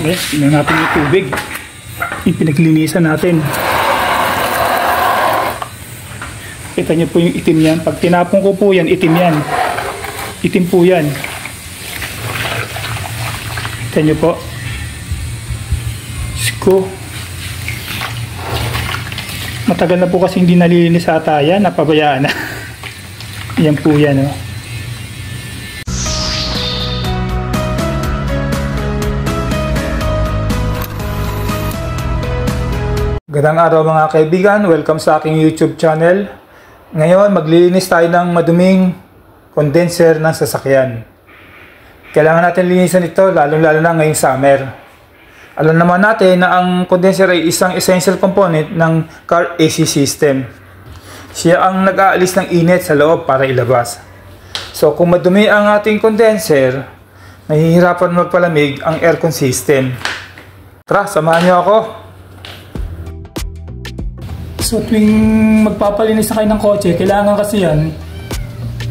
Okay, tingnan natin yung tubig. Yung pinaglinisan natin. Kita niyo po yung itim yan. Pag tinapon ko po yan, itim yan. Itim po yan. Kita niyo po. Sko. Matagal na po kasi hindi nalilinis ata yan. Napabayaan na. Yan po yan. Oh. Magandang araw mga kaibigan. Welcome sa aking YouTube channel. Ngayon, maglilinis tayo ng maduming condenser ng sasakyan. Kailangan natin linisan ito, lalong-lalo na ngayong summer. Alam naman natin na ang condenser ay isang essential component ng car AC system. Siya ang nag-aalis ng init sa loob para ilabas. So kung madumi ang ating condenser, nahihirapan magpalamig ang aircon system. Tara, samahan niyo ako. So tuwing magpapalinis na kayo ng kotse, kailangan kasi yan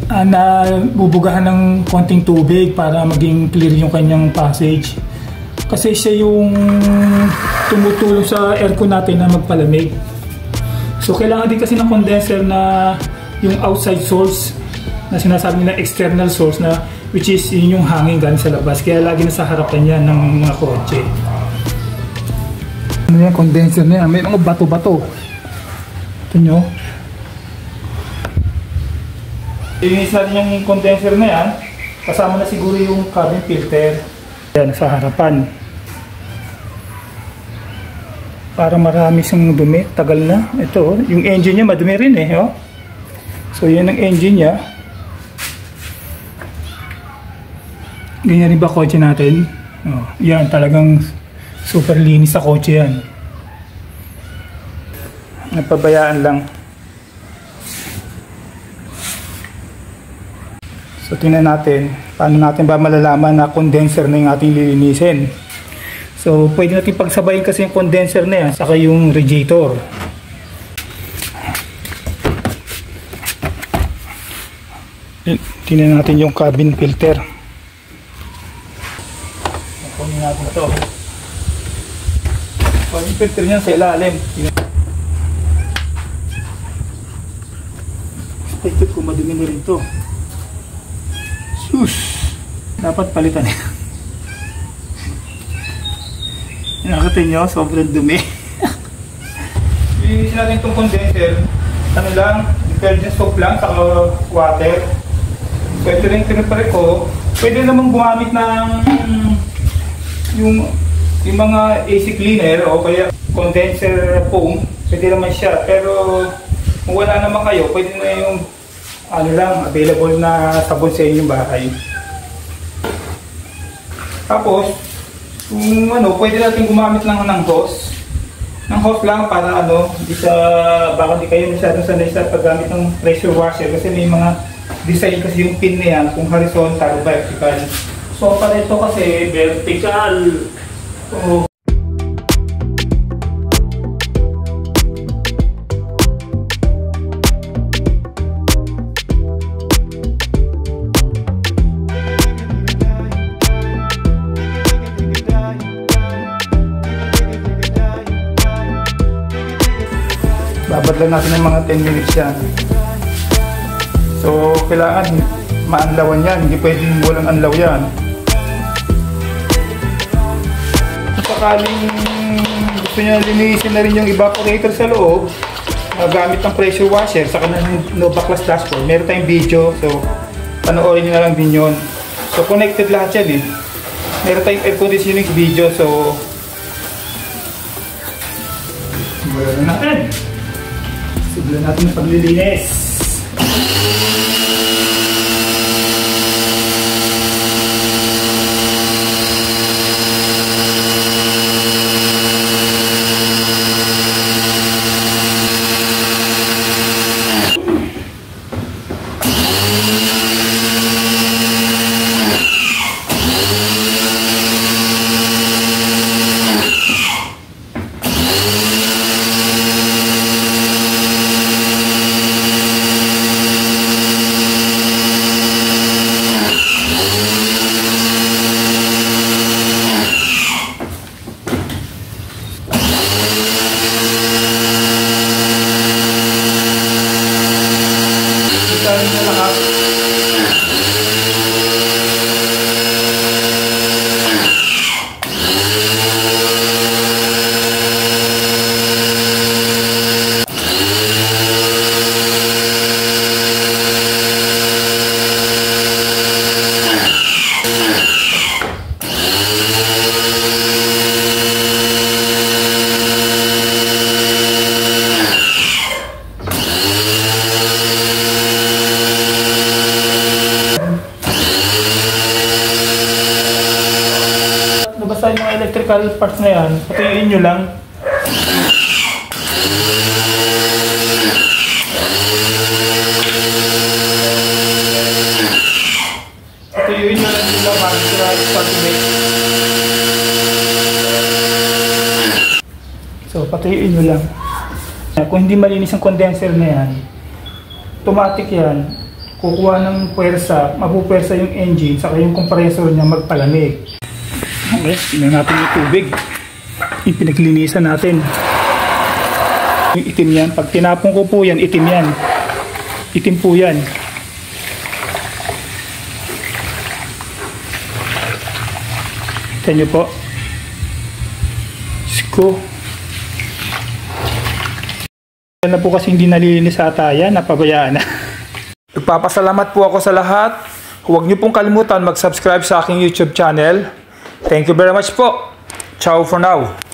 na bubugahan ng konting tubig para maging clear yung kanyang passage. Kasi siya yung tumutulong sa aircon natin na magpalamig. So kailangan din kasi ng condenser na yung outside source na sinasabi nila external source na which is yun yung hangin galing sa labas. Kaya lagi nasa harapan yan ng mga kotse. Ano yan, condenser na yan? May mga bato-bato. Nyo. Ilinis natin yung condenser na yan. Kasama na siguro yung cabin filter. Yan, sa harapan. Para marami siyang dumi. Tagal na. Ito, yung engine niya madumi rin eh. Oh. So yan ang engine niya. Ganyan rin ba kotse natin? Oh, yan, talagang super linis sa kotse yan. Napabayaan lang. So tingnan natin paano natin ba malalaman na condenser na yung ating lilinisin. So pwede natin pagsabayin kasi yung condenser na yan saka yung radiator. Tingnan natin yung cabin filter. Kunin natin ito. Cabin filter niyan sa ilalim. Ito kung madumi na rin ito. Sus! Dapat palitan yan. Nakakita nyo, sobrang dumi. Linisin natin itong condenser. Ano lang, detergent soap lang, saka water. So ito rin pinapare ko. Pwede namang gumamit ng yung mga AC cleaner o kaya condenser foam. Pwede naman siya. Pero kung wala naman kayo, pwede na yung ano lang, available na sabon sa inyong bahay. Tapos, kung ano, pwede natin gumamit lang ng hose. Ng hose lang para ano, baka di kayo masyadong sanay sa paggamit ng pressure washer kasi may mga design kasi yung pin na yan kung horizontal o vertical. So, para ito kasi vertical. So, babad lang natin ng mga 10 minutes yan. So, kailangan maanlawan yan. Hindi pwedeng walang anlaw yan. Sakaling gusto nyo linisin na rin yung evaporator sa loob, gamit ng pressure washer, saka ng no backlash dashboard. Meron tayong video. So, panoorin nyo na lang din yun. So, connected lahat yan eh. Meron tayong air conditioning video. So, simulan na natin. Simulan natin ang paglilinis. nabasa yung mga electrical parts na yan, patuyuin nyo lang. Patuyuin nyo lang nila bago sila i-cultivate. So, patuyuin nyo lang. Kung hindi malinis ang condenser na yan, automatic yan, kukuha ng puwersa, mapupuwersa yung engine, saka yung compressor niya magpalamig. Okay, tingnan natin yung tubig. Yung pinaglinisan natin. Yung itim yan, pag tinapon ko po yan, itim yan. Itim po yan. Kita nyo po. Sko. Yan na po kasi hindi nalilinis ata yan, napabayaan na. Nagpapasalamat po ako sa lahat. Huwag niyo pong kalimutan mag-subscribe sa aking YouTube channel. Thank you very much po. Ciao for now.